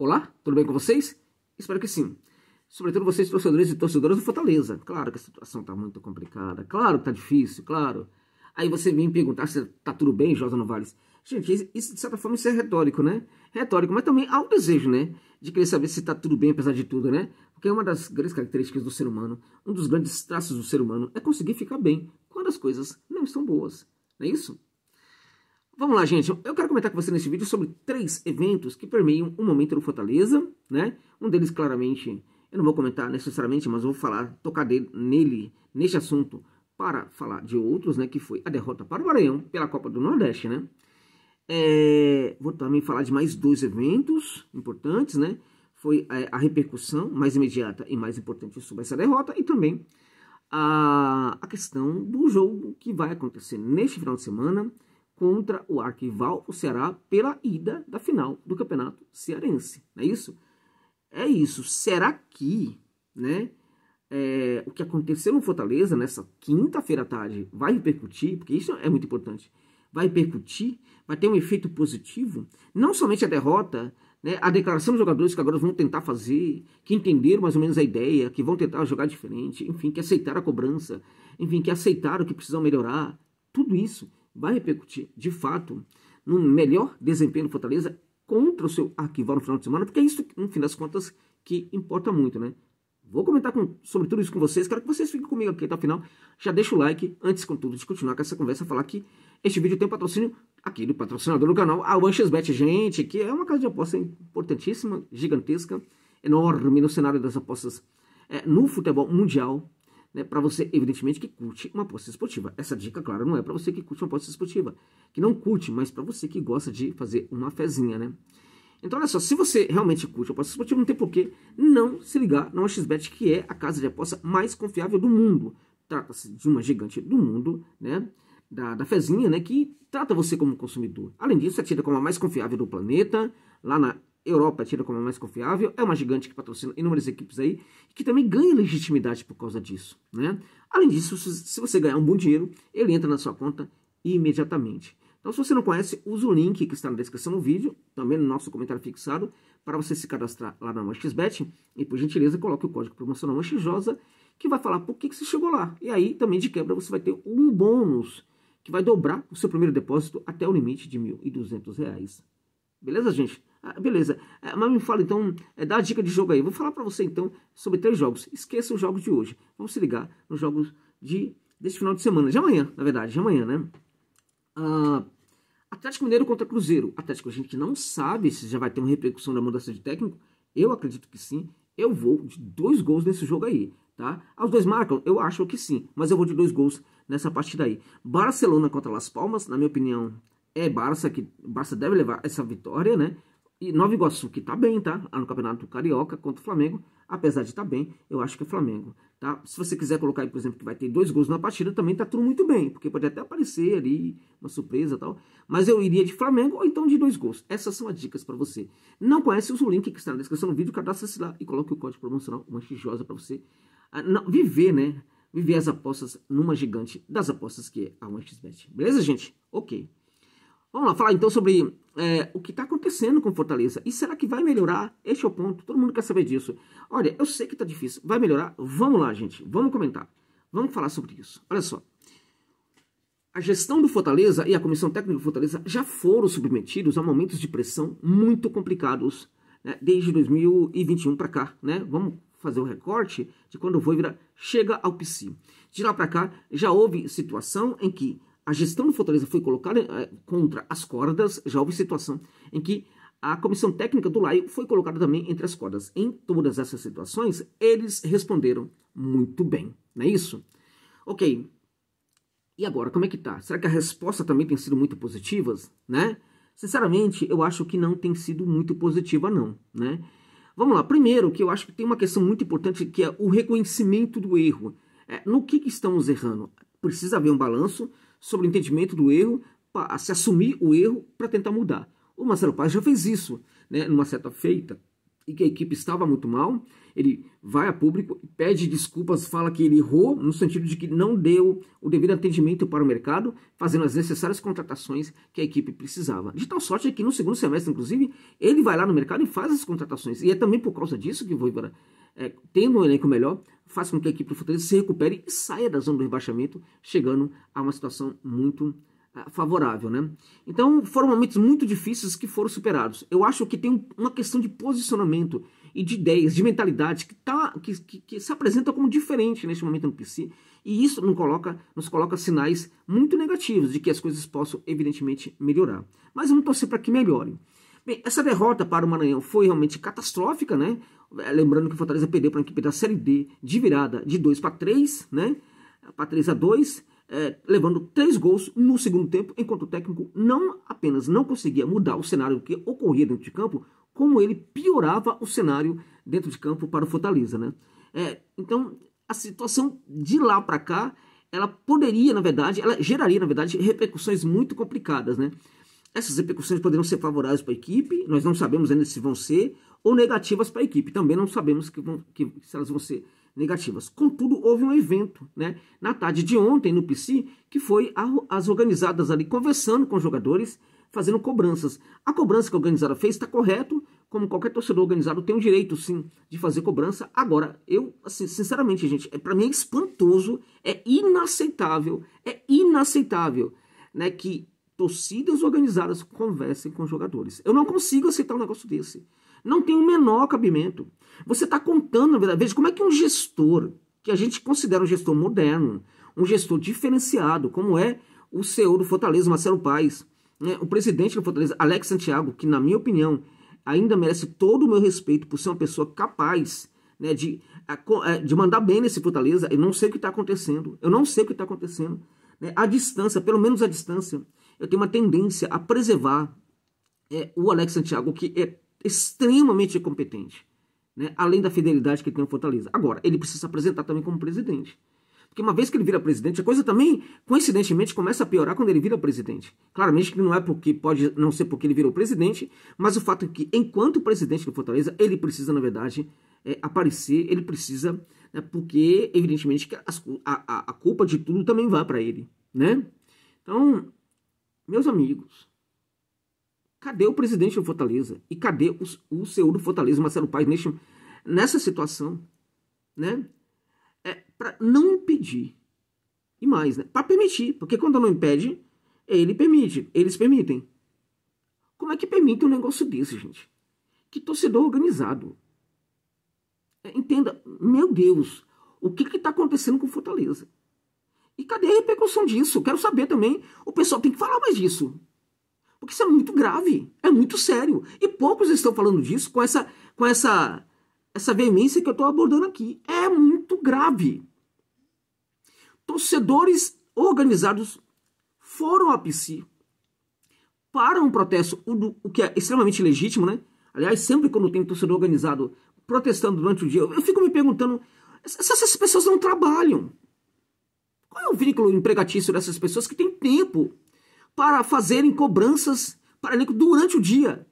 Olá, tudo bem com vocês? Espero que sim. Sobretudo vocês, torcedores e torcedoras do Fortaleza. Claro que a situação tá muito complicada, claro que tá difícil, claro. Aí você vem perguntar se tá tudo bem, Josa Novales. Gente, isso de certa forma isso é retórico, né? Retórico, mas também há o desejo, né? De querer saber se tá tudo bem apesar de tudo, né? Porque uma das grandes características do ser humano, um dos grandes traços do ser humano é conseguir ficar bem quando as coisas não estão boas. Não é isso? Vamos lá, gente. Eu quero comentar com você nesse vídeo sobre 3 eventos que permeiam o momento do Fortaleza, né? Um deles, claramente, eu não vou comentar necessariamente, mas eu vou falar, tocar neste assunto, para falar de outros, né? Que foi a derrota para o Maranhão pela Copa do Nordeste, né? Vou também falar de mais 2 eventos importantes, né? Foi a repercussão mais imediata e mais importante sobre essa derrota e também a questão do jogo que vai acontecer neste final de semana contra o arquival, o Ceará, pela ida da final do Campeonato Cearense. Não é isso? É isso. Será que, né, o que aconteceu no Fortaleza nessa quinta-feira à tarde vai repercutir? Porque isso é muito importante. Vai repercutir? Vai ter um efeito positivo? Não somente a derrota, né, a declaração dos jogadores que agora vão tentar fazer, que entenderam mais ou menos a ideia, que vão tentar jogar diferente, enfim, que aceitaram a cobrança, enfim, que aceitaram que precisam melhorar. Tudo isso vai repercutir, de fato, no melhor desempenho do Fortaleza contra o seu arquival no final de semana, porque é isso, no fim das contas, que importa muito, né? Vou comentar sobre tudo isso com vocês, quero que vocês fiquem comigo aqui até o final. Já deixa o like, antes, contudo, de continuar com essa conversa, falar que este vídeo tem um patrocínio aqui do patrocinador do canal, a 1xBet, gente, que é uma casa de aposta importantíssima, gigantesca, enorme no cenário das apostas no futebol mundial, né, para você, evidentemente, que curte uma aposta esportiva. Essa dica, claro, não é para você que curte uma aposta esportiva, que não curte, mas para você que gosta de fazer uma fezinha, né? Então, olha só, se você realmente curte aposta esportiva, não tem por que não se ligar na 1xBet, que é a casa de aposta mais confiável do mundo. Trata-se de uma gigante do mundo, né, da fezinha, né, que trata você como consumidor. Além disso, é tida como a mais confiável do planeta, lá na Europa é tida como a mais confiável, é uma gigante que patrocina inúmeras equipes aí, e que também ganha legitimidade por causa disso, né? Além disso, se você ganhar um bom dinheiro, ele entra na sua conta imediatamente. Então, se você não conhece, use o link que está na descrição do vídeo, também no nosso comentário fixado, para você se cadastrar lá na 1xBet, e por gentileza, coloque o código promocional 1xJosa, que vai falar por que você chegou lá. E aí, também de quebra, você vai ter um bônus, que vai dobrar o seu primeiro depósito até o limite de R$ 1.200. Beleza, gente? Beleza. Mas me fala, então, dá a dica de jogo aí. Vou falar pra você, então, sobre 3 jogos. Esqueça os jogos de hoje. Vamos se ligar nos jogos desse final de semana. De amanhã, na verdade. De amanhã, né? Atlético Mineiro contra Cruzeiro. Atlético, a gente não sabe se já vai ter uma repercussão da mudança de técnico. Eu acredito que sim. Eu vou de 2 gols nesse jogo aí, tá? Os 2 marcam? Eu acho que sim. Mas eu vou de 2 gols nessa partida aí. Barcelona contra Las Palmas, na minha opinião, é Barça, que Barça deve levar essa vitória, né? E Nova Iguaçu, que tá bem, tá? Lá no Campeonato Carioca contra o Flamengo. Apesar de estar bem, eu acho que é Flamengo, tá? Se você quiser colocar aí, por exemplo, que vai ter 2 gols na partida, também tá tudo muito bem. Porque pode até aparecer ali uma surpresa e tal. Mas eu iria de Flamengo ou então de 2 gols. Essas são as dicas para você. Não conhece, usa o link que está na descrição do vídeo, cadastre-se lá e coloque o código promocional 1xJosa para você viver, né? Viver as apostas numa gigante das apostas que é a 1xBet. Beleza, gente? Ok. Vamos lá, falar então sobre o que está acontecendo com Fortaleza. E será que vai melhorar? Este é o ponto, todo mundo quer saber disso. Olha, eu sei que está difícil, vai melhorar? Vamos lá, gente, vamos comentar. Vamos falar sobre isso. Olha só. A gestão do Fortaleza e a comissão técnica do Fortaleza já foram submetidos a momentos de pressão muito complicados, né, desde 2021 para cá, né? Vamos fazer o recorte de quando o Vojvoda chega ao PC. De lá para cá, já houve situação em que a gestão do Fortaleza foi colocada contra as cordas, já houve situação em que a comissão técnica do Laio foi colocada também entre as cordas. Em todas essas situações, eles responderam muito bem, não é isso? Ok, e agora, como é que tá? Será que a resposta também tem sido muito positiva, né? Sinceramente, eu acho que não tem sido muito positiva não, né? Vamos lá, primeiro que eu acho que tem uma questão muito importante que é o reconhecimento do erro. No que estamos errando? Precisa haver um balanço sobre o entendimento do erro, para se assumir o erro para tentar mudar. O Marcelo Paz já fez isso, né, numa certa feita, e que a equipe estava muito mal, ele vai a público, pede desculpas, fala que ele errou, no sentido de que não deu o devido atendimento para o mercado, fazendo as necessárias contratações que a equipe precisava. De tal sorte que no segundo semestre, inclusive, ele vai lá no mercado e faz as contratações. E é também por causa disso que o Vojvoda, tendo um elenco melhor, faz com que a equipe do Fortaleza se recupere e saia da zona do rebaixamento, chegando a uma situação muito favorável, né? Então foram momentos muito difíceis que foram superados. Eu acho que tem uma questão de posicionamento e de ideias, de mentalidade que se apresenta como diferente neste momento no PC, e isso nos coloca sinais muito negativos de que as coisas possam evidentemente melhorar. Mas vamos torcer para que melhorem. Bem, essa derrota para o Maranhão foi realmente catastrófica, né? Lembrando que o Fortaleza perdeu para a equipe da Série D de virada de 2-3, né? Para 3-2, levando 3 gols no segundo tempo, enquanto o técnico não apenas não conseguia mudar o cenário que ocorria dentro de campo, como ele piorava o cenário dentro de campo para o Fortaleza, né? Então, a situação de lá para cá, ela geraria, na verdade, repercussões muito complicadas, né? Essas repercussões poderiam ser favoráveis para a equipe, nós não sabemos ainda se vão ser, ou negativas para a equipe, também não sabemos se elas vão ser negativas. Contudo, houve um evento, né, na tarde de ontem no PC, que foi as organizadas ali conversando com os jogadores, fazendo cobranças. A cobrança que a organizada fez está correto, como qualquer torcedor organizado tem o direito, sim, de fazer cobrança. Agora, eu, assim, sinceramente, gente, para mim é espantoso, é inaceitável, né, que torcidas organizadas conversem com jogadores. Eu não consigo aceitar um negócio desse. Não tem o menor cabimento. Você está contando, na verdade, veja como é que um gestor, que a gente considera um gestor moderno, um gestor diferenciado, como é o CEO do Fortaleza, Marcelo Paes, né, o presidente do Fortaleza, Alex Santiago, que na minha opinião ainda merece todo o meu respeito por ser uma pessoa capaz, né, de mandar bem nesse Fortaleza. Eu não sei o que está acontecendo, né, à distância, pelo menos à distância, eu tenho uma tendência a preservar o Alex Santiago, que é extremamente competente, né? Além da fidelidade que ele tem ao Fortaleza. Agora, ele precisa se apresentar também como presidente. Porque uma vez que ele vira presidente, a coisa também, coincidentemente, começa a piorar quando ele vira presidente. Claramente que não é porque, pode não ser porque ele virou presidente, mas o fato é que, enquanto presidente do Fortaleza, ele precisa, na verdade, aparecer, ele precisa, né, porque, evidentemente, que a culpa de tudo também vai para ele, né? Então, meus amigos, cadê o presidente do Fortaleza? E cadê o CEO do Fortaleza, Marcelo Paes, nessa situação, né? Para não impedir. E mais, né? Para permitir. Porque quando não impede, eles permitem. Como é que permite um negócio desse, gente? Que torcedor organizado. Entenda, meu Deus, o que está acontecendo com o Fortaleza? E cadê a repercussão disso? Eu quero saber também. O pessoal tem que falar mais disso. Porque isso é muito grave, é muito sério. E poucos estão falando disso com essa veemência que eu estou abordando aqui. É muito grave. Torcedores organizados foram a PC para um protesto, o que é extremamente legítimo, né? Aliás, sempre quando tem torcedor organizado protestando durante o dia, eu fico me perguntando se essas pessoas não trabalham. Qual é o vínculo empregatício dessas pessoas que têm tempo para fazerem cobranças para elenco durante o dia,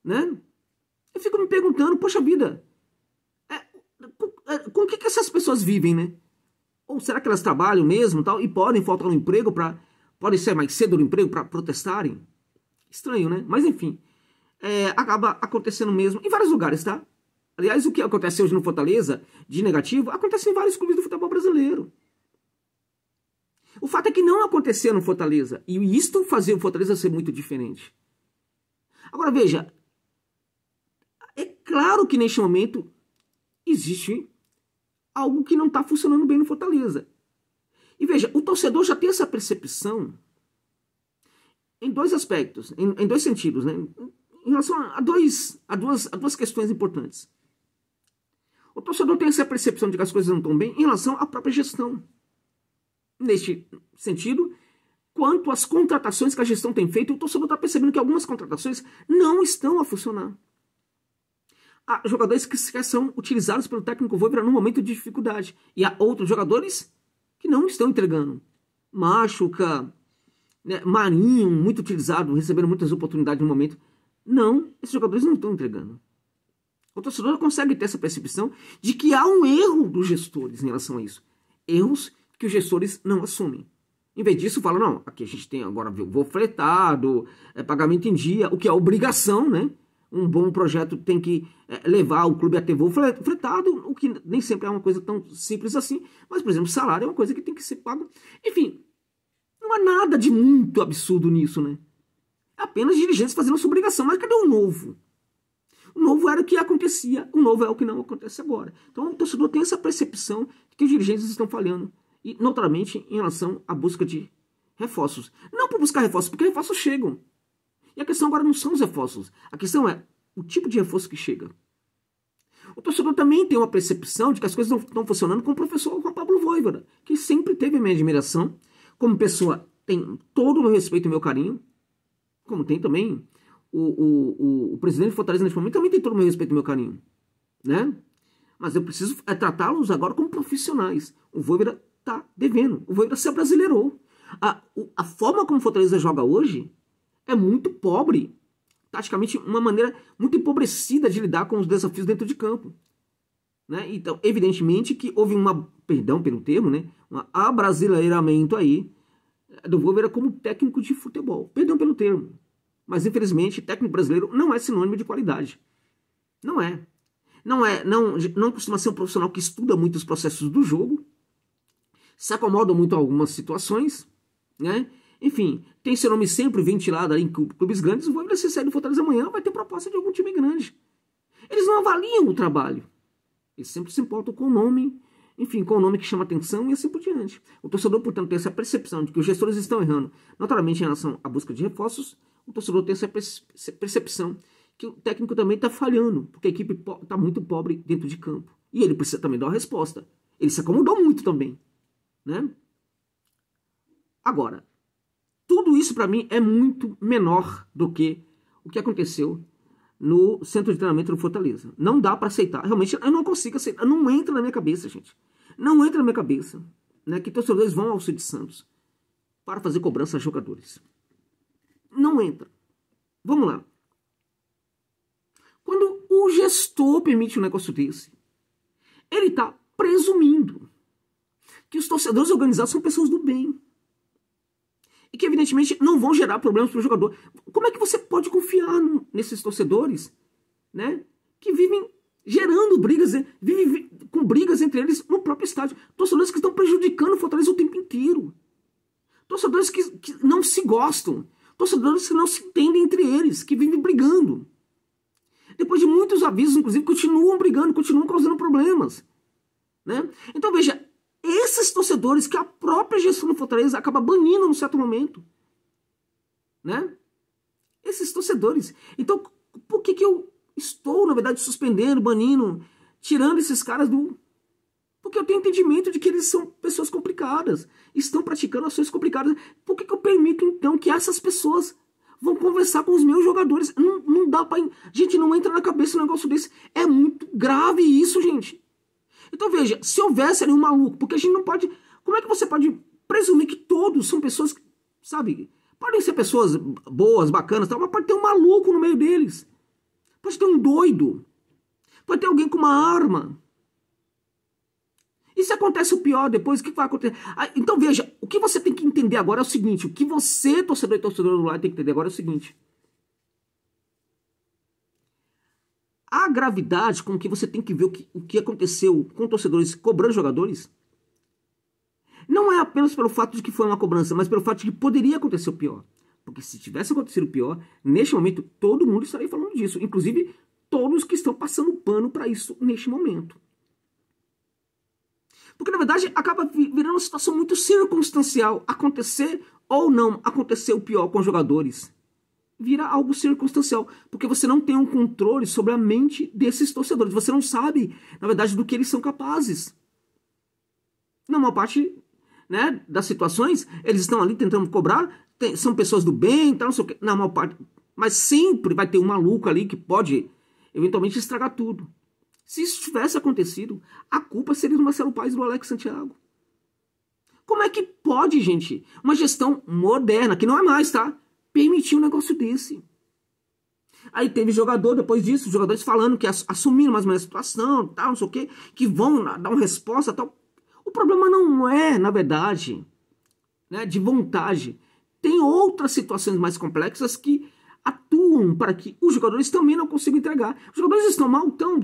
né? Eu fico me perguntando, poxa vida, com o que essas pessoas vivem, né? Ou será que elas trabalham mesmo tal, e podem faltar no emprego, podem sair mais cedo do emprego para protestarem? Estranho, né? Mas enfim, acaba acontecendo mesmo em vários lugares, tá? Aliás, o que acontece hoje no Fortaleza, de negativo, acontece em vários clubes do futebol brasileiro. O fato é que não acontecia no Fortaleza. E isto fazia o Fortaleza ser muito diferente. Agora veja, é claro que neste momento existe algo que não está funcionando bem no Fortaleza. E veja, o torcedor já tem essa percepção em dois aspectos, em dois sentidos, né? Em relação a duas questões importantes. O torcedor tem essa percepção de que as coisas não estão bem em relação à própria gestão. Neste sentido, quanto às contratações que a gestão tem feito, o torcedor está percebendo que algumas contratações não estão a funcionar. Há jogadores que sequer são utilizados pelo técnico Vojvoda num momento de dificuldade. E há outros jogadores que não estão entregando. Machuca, né, Marinho, muito utilizado, recebendo muitas oportunidades no momento. Não, esses jogadores não estão entregando. O torcedor consegue ter essa percepção de que há um erro dos gestores em relação a isso. Erros que os gestores não assumem. Em vez disso, fala, não, aqui a gente tem agora voo fretado, pagamento em dia, o que é obrigação, né? Um bom projeto tem que levar o clube a ter voo fretado, o que nem sempre é uma coisa tão simples assim. Mas, por exemplo, salário é uma coisa que tem que ser pago. Enfim, não há nada de muito absurdo nisso, né? É apenas dirigentes fazendo sua obrigação. Mas cadê o novo? O novo era o que acontecia, o novo é o que não acontece agora. Então o torcedor tem essa percepção de que os dirigentes estão falhando. E, notadamente, em relação à busca de reforços. Não por buscar reforços, porque reforços chegam. E a questão agora não são os reforços. A questão é o tipo de reforço que chega. O torcedor também tem uma percepção de que as coisas não estão funcionando com o professor Juan Pablo Vojvoda, que sempre teve a minha admiração. Como pessoa, tem todo o meu respeito e meu carinho. Como tem também o presidente de Fortaleza neste momento, também tem todo o meu respeito e meu carinho. Né? Mas eu preciso tratá-los agora como profissionais. O Vojvoda está devendo. O Vojvoda se abrasileirou. A forma como Fortaleza joga hoje é muito pobre. Taticamente, uma maneira muito empobrecida de lidar com os desafios dentro de campo. Né? Então, evidentemente que houve perdão pelo termo, né? Um abrasileiramento aí do Vojvoda como técnico de futebol. Perdão pelo termo. Mas, infelizmente, técnico brasileiro não é sinônimo de qualidade. Não é. Não costuma ser um profissional que estuda muito os processos do jogo, se acomoda muito a algumas situações, né? Enfim, tem seu nome sempre ventilado aí em clubes grandes. O Vojvoda, se sair do Fortaleza amanhã, vai ter proposta de algum time grande. Eles não avaliam o trabalho. Eles sempre se importam com o nome, enfim, com o nome que chama atenção e assim por diante. O torcedor, portanto, tem essa percepção de que os gestores estão errando, notoriamente em relação à busca de reforços. O torcedor tem essa percepção que o técnico também está falhando, porque a equipe está muito pobre dentro de campo. E ele precisa também dar uma resposta. Ele se acomodou muito também. Né? Agora, tudo isso para mim é muito menor do que o que aconteceu no centro de treinamento do Fortaleza. Não dá para aceitar. Realmente, eu não consigo aceitar. Não entra na minha cabeça, gente. Não entra na minha cabeça, né, que torcedores vão ao Sul de Santos para fazer cobrança a jogadores. Não entra. Vamos lá. Quando o gestor permite um negócio desse, ele está presumindo que os torcedores organizados são pessoas do bem. E que, evidentemente, não vão gerar problemas para o jogador. Como é que você pode confiar nesses torcedores, né, que vivem gerando brigas, vivem com brigas entre eles no próprio estádio? Torcedores que estão prejudicando o Fortaleza o tempo inteiro. Torcedores que não se gostam. Torcedores que não se entendem entre eles, que vivem brigando. Depois de muitos avisos, inclusive, continuam brigando, continuam causando problemas. Né? Então, veja, esses torcedores que a própria gestão do Fortaleza acaba banindo num certo momento. Né? Esses torcedores. Então, por que eu estou, na verdade, suspendendo, banindo, tirando esses caras do... Porque eu tenho entendimento de que eles são pessoas complicadas, estão praticando ações complicadas. Por que eu permito, então, que essas pessoas vão conversar com os meus jogadores? Não dá pra... Gente, não entra na cabeça um negócio desse. É muito grave isso, gente. Então, veja, se houvesse ali um maluco, porque a gente não pode... Como é que você pode presumir que todos são pessoas, sabe? Podem ser pessoas boas, bacanas, tal, mas pode ter um maluco no meio deles. Pode ter um doido. Pode ter alguém com uma arma. E se acontece o pior depois, o que vai acontecer? Então, veja, o que você tem que entender agora é o seguinte. O que você, torcedor e torcedora do lado, tem que entender agora é o seguinte. A gravidade com que você tem que ver o que aconteceu com torcedores cobrando jogadores não é apenas pelo fato de que foi uma cobrança, mas pelo fato de que poderia acontecer o pior. Porque se tivesse acontecido o pior, neste momento todo mundo estaria falando disso. Inclusive todos que estão passando pano para isso neste momento. Porque, na verdade, acaba virando uma situação muito circunstancial. Acontecer ou não acontecer o pior com os jogadores vira algo circunstancial. Porque você não tem um controle sobre a mente desses torcedores. Você não sabe, na verdade, do que eles são capazes. Na maior parte, né, das situações, eles estão ali tentando cobrar. São pessoas do bem, tal, não sei o quê. Na maior parte. Mas sempre vai ter um maluco ali que pode, eventualmente, estragar tudo. Se isso tivesse acontecido, a culpa seria do Marcelo Paes e do Alex Santiago. Como é que pode, gente, uma gestão moderna, que não é mais, tá? Permitir um negócio desse? Aí teve jogador, depois disso, jogadores falando que assumiram mais ou menos a situação, tal, não sei o quê, que vão dar uma resposta, tal. O problema não é, na verdade, né, de vontade. Tem outras situações mais complexas que atuam para que os jogadores também não consigam entregar. Os jogadores estão mal, então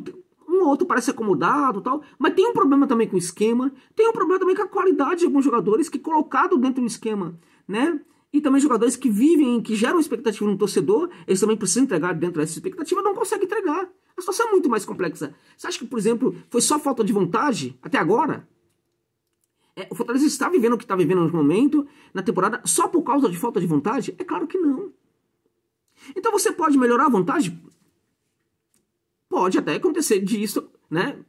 um ou outro parece acomodado, tal, mas tem um problema também com o esquema, tem um problema também com a qualidade de alguns jogadores que colocado dentro do esquema, né? E também jogadores que vivem, que geram expectativa no torcedor, eles também precisam entregar dentro dessa expectativa, não conseguem entregar. A situação é muito mais complexa. Você acha que, por exemplo, foi só falta de vontade até agora? O Fortaleza está vivendo o que está vivendo no momento, na temporada, só por causa de falta de vontade? É claro que não. Então você pode melhorar a vontade? Pode até acontecer disso, né?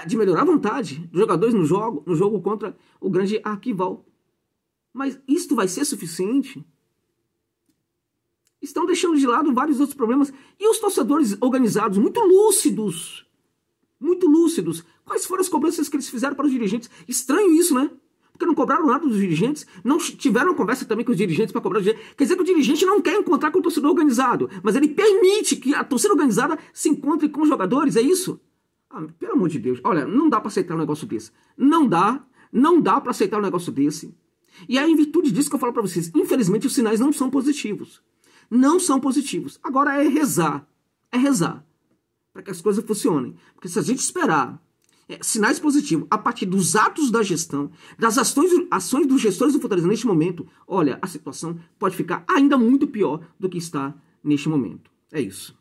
De melhorar a vontade dos jogadores no jogo contra o grande arquival. Mas isto vai ser suficiente? Estão deixando de lado vários outros problemas. E os torcedores organizados, muito lúcidos, quais foram as cobranças que eles fizeram para os dirigentes? Estranho isso, né? Porque não cobraram nada dos dirigentes, não tiveram conversa também com os dirigentes para cobrar os dirigentes. Quer dizer que o dirigente não quer encontrar com o torcedor organizado, mas ele permite que a torcida organizada se encontre com os jogadores, é isso? Pelo amor de Deus, olha, não dá para aceitar um negócio desse. Não dá para aceitar um negócio desse. E é em virtude disso que eu falo para vocês, infelizmente os sinais não são positivos. Não são positivos. Agora é rezar para que as coisas funcionem. Porque se a gente esperar sinais positivos a partir dos atos da gestão, das ações dos gestores do Fortaleza neste momento, olha, a situação pode ficar ainda muito pior do que está neste momento. É isso.